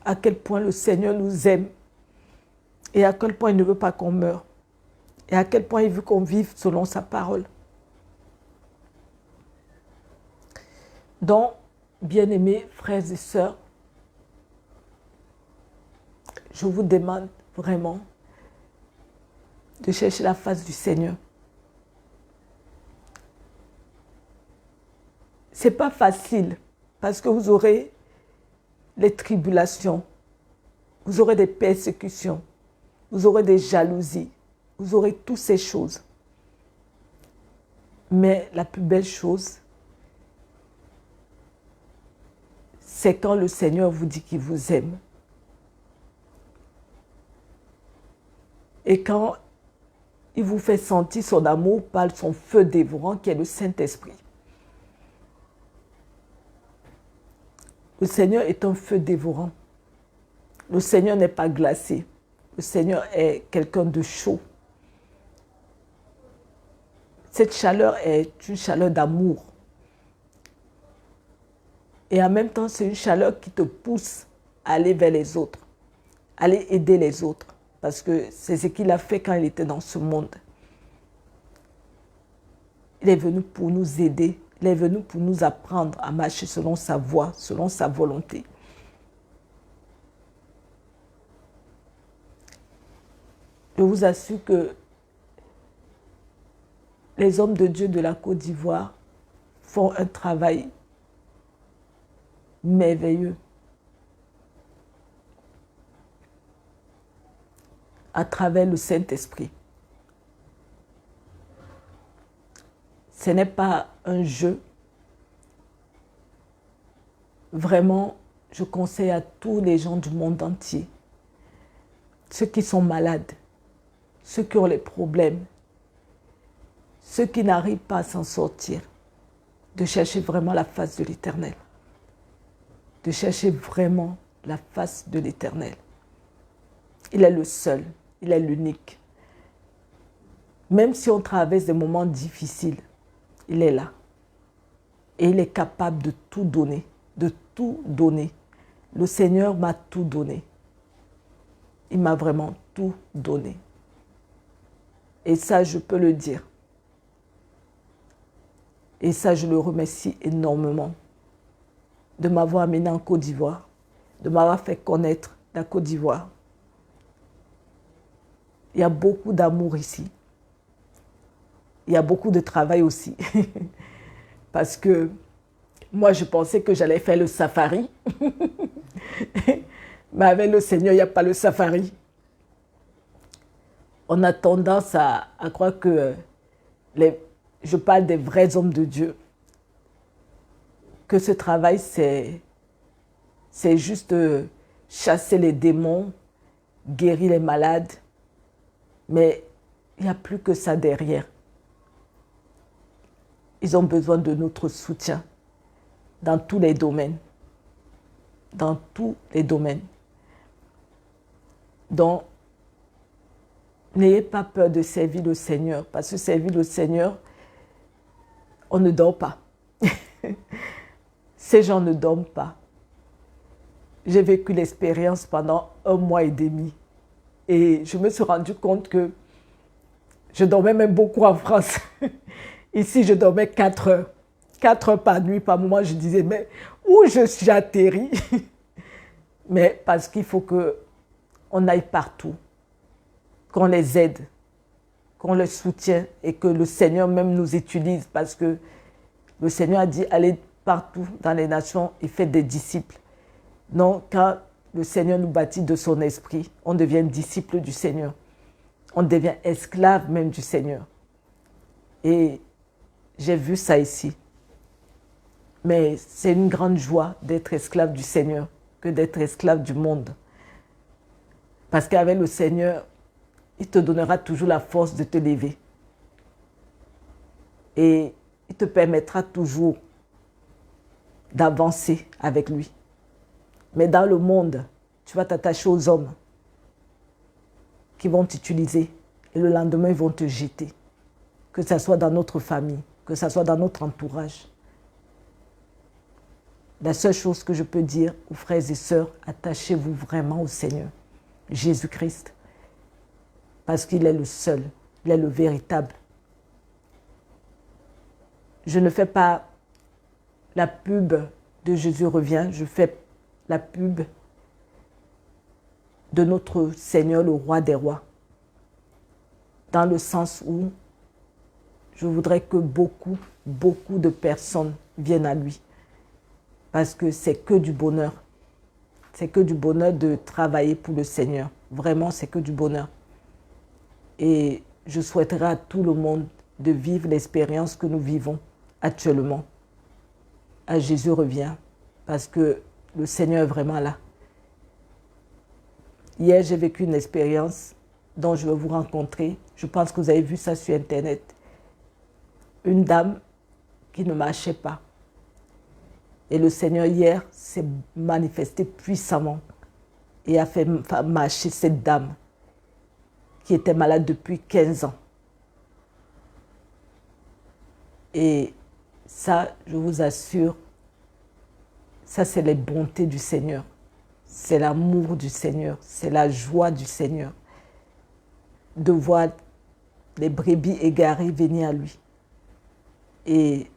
à quel point le Seigneur nous aime et à quel point il ne veut pas qu'on meure et à quel point il veut qu'on vive selon sa parole. Donc, bien-aimés frères et sœurs, je vous demande vraiment de chercher la face du Seigneur. Ce n'est pas facile parce que vous aurez les tribulations, vous aurez des persécutions, vous aurez des jalousies, vous aurez toutes ces choses. Mais la plus belle chose, c'est quand le Seigneur vous dit qu'il vous aime. Et quand il vous fait sentir son amour par son feu dévorant qui est le Saint-Esprit. Le Seigneur est un feu dévorant. Le Seigneur n'est pas glacé. Le Seigneur est quelqu'un de chaud. Cette chaleur est une chaleur d'amour. Et en même temps, c'est une chaleur qui te pousse à aller vers les autres, à aller aider les autres. Parce que c'est ce qu'il a fait quand il était dans ce monde. Il est venu pour nous aider. Il est venu pour nous apprendre à marcher selon sa voie, selon sa volonté. Je vous assure que les hommes de Dieu de la Côte d'Ivoire font un travail merveilleux à travers le Saint-Esprit. Ce n'est pas un jeu. Vraiment, je conseille à tous les gens du monde entier, ceux qui sont malades, ceux qui ont les problèmes, ceux qui n'arrivent pas à s'en sortir, de chercher vraiment la face de l'Éternel. De chercher vraiment la face de l'Éternel. Il est le seul, il est l'unique. Même si on traverse des moments difficiles, il est là. Et il est capable de tout donner, de tout donner. Le Seigneur m'a tout donné. Il m'a vraiment tout donné. Et ça, je peux le dire. Et ça, je le remercie énormément de m'avoir amené en Côte d'Ivoire, de m'avoir fait connaître la Côte d'Ivoire. Il y a beaucoup d'amour ici. Il y a beaucoup de travail aussi. Parce que moi, je pensais que j'allais faire le safari. Mais avec le Seigneur, il n'y a pas le safari. On a tendance à croire que je parle des vrais hommes de Dieu. Que ce travail, c'est juste chasser les démons, guérir les malades. Mais il n'y a plus que ça derrière. Ils ont besoin de notre soutien dans tous les domaines. Dans tous les domaines. Donc, n'ayez pas peur de servir le Seigneur, parce que servir le Seigneur, on ne dort pas. Ces gens ne dorment pas. J'ai vécu l'expérience pendant 1 mois et demi. Et je me suis rendu compte que je dormais même beaucoup en France. Ici, je dormais 4 heures. 4 heures par nuit, par moment, je disais, mais où je suis atterri? Mais parce qu'il faut qu'on aille partout, qu'on les aide, qu'on les soutienne et que le Seigneur même nous utilise parce que le Seigneur a dit, allez partout dans les nations et faites des disciples. Donc, quand le Seigneur nous bâtit de son esprit, on devient disciple du Seigneur. On devient esclave même du Seigneur. Et j'ai vu ça ici. Mais c'est une grande joie d'être esclave du Seigneur. que d'être esclave du monde. Parce qu'avec le Seigneur, il te donnera toujours la force de te lever. Et il te permettra toujours d'avancer avec lui. Mais dans le monde, tu vas t'attacher aux hommes qui vont t'utiliser et le lendemain, ils vont te jeter. Que ce soit dans notre famille, que ce soit dans notre entourage. La seule chose que je peux dire aux frères et sœurs, attachez-vous vraiment au Seigneur, Jésus-Christ, parce qu'il est le seul, il est le véritable. Je ne fais pas la pub de Jésus revient, je fais la pub de notre Seigneur, le roi des rois, dans le sens où je voudrais que beaucoup de personnes viennent à lui, parce que c'est que du bonheur. C'est que du bonheur de travailler pour le Seigneur. Vraiment, c'est que du bonheur. Et je souhaiterais à tout le monde de vivre l'expérience que nous vivons actuellement. À Jésus revient, parce que le Seigneur est vraiment là. Hier, j'ai vécu une expérience dont je vais vous rencontrer. Je pense que vous avez vu ça sur Internet. Une dame qui ne marchait pas. Et le Seigneur, hier, s'est manifesté puissamment et a fait marcher cette dame qui était malade depuis 15 ans. Et ça, je vous assure, ça, c'est les bontés du Seigneur. C'est l'amour du Seigneur. C'est la joie du Seigneur. De voir les brebis égarées venir à lui. Et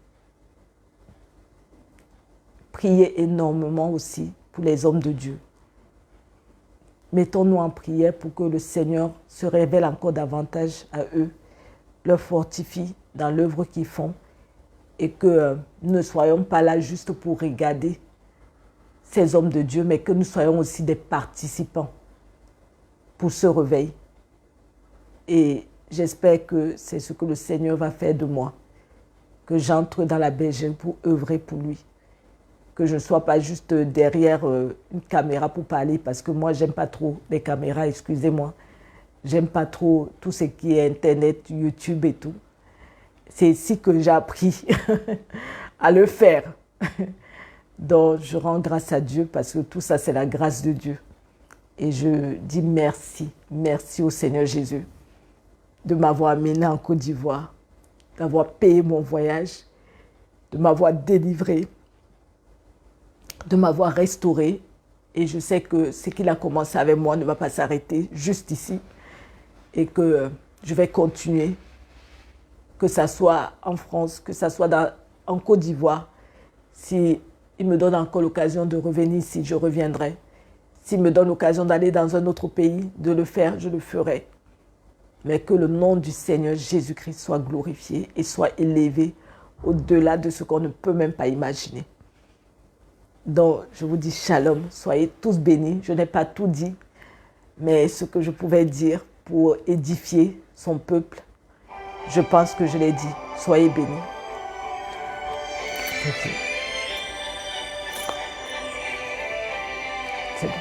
prier énormément aussi pour les hommes de Dieu. Mettons-nous en prière pour que le Seigneur se révèle encore davantage à eux, leur fortifie dans l'œuvre qu'ils font et que nous ne soyons pas là juste pour regarder ces hommes de Dieu, mais que nous soyons aussi des participants pour ce réveil. Et j'espère que c'est ce que le Seigneur va faire de moi, que j'entre dans la bergerie pour œuvrer pour lui. Que je ne sois pas juste derrière une caméra pour parler, parce que moi, j'aime pas trop les caméras, excusez-moi. J'aime pas trop tout ce qui est Internet, YouTube et tout. C'est ici que j'ai appris à le faire. Donc, je rends grâce à Dieu, parce que tout ça, c'est la grâce de Dieu. Et je dis merci, merci au Seigneur Jésus de m'avoir amené en Côte d'Ivoire, d'avoir payé mon voyage, de m'avoir délivré, de m'avoir restauré. Et je sais que ce qu'il a commencé avec moi ne va pas s'arrêter juste ici. Et que je vais continuer, que ce soit en France, que ce soit en Côte d'Ivoire. S'il me donne encore l'occasion de revenir ici, je reviendrai. S'il me donne l'occasion d'aller dans un autre pays, de le faire, je le ferai. Mais que le nom du Seigneur Jésus-Christ soit glorifié et soit élevé au-delà de ce qu'on ne peut même pas imaginer. Donc, je vous dis shalom, soyez tous bénis. Je n'ai pas tout dit, mais ce que je pouvais dire pour édifier son peuple, je pense que je l'ai dit. Soyez bénis. Okay. C'est bon.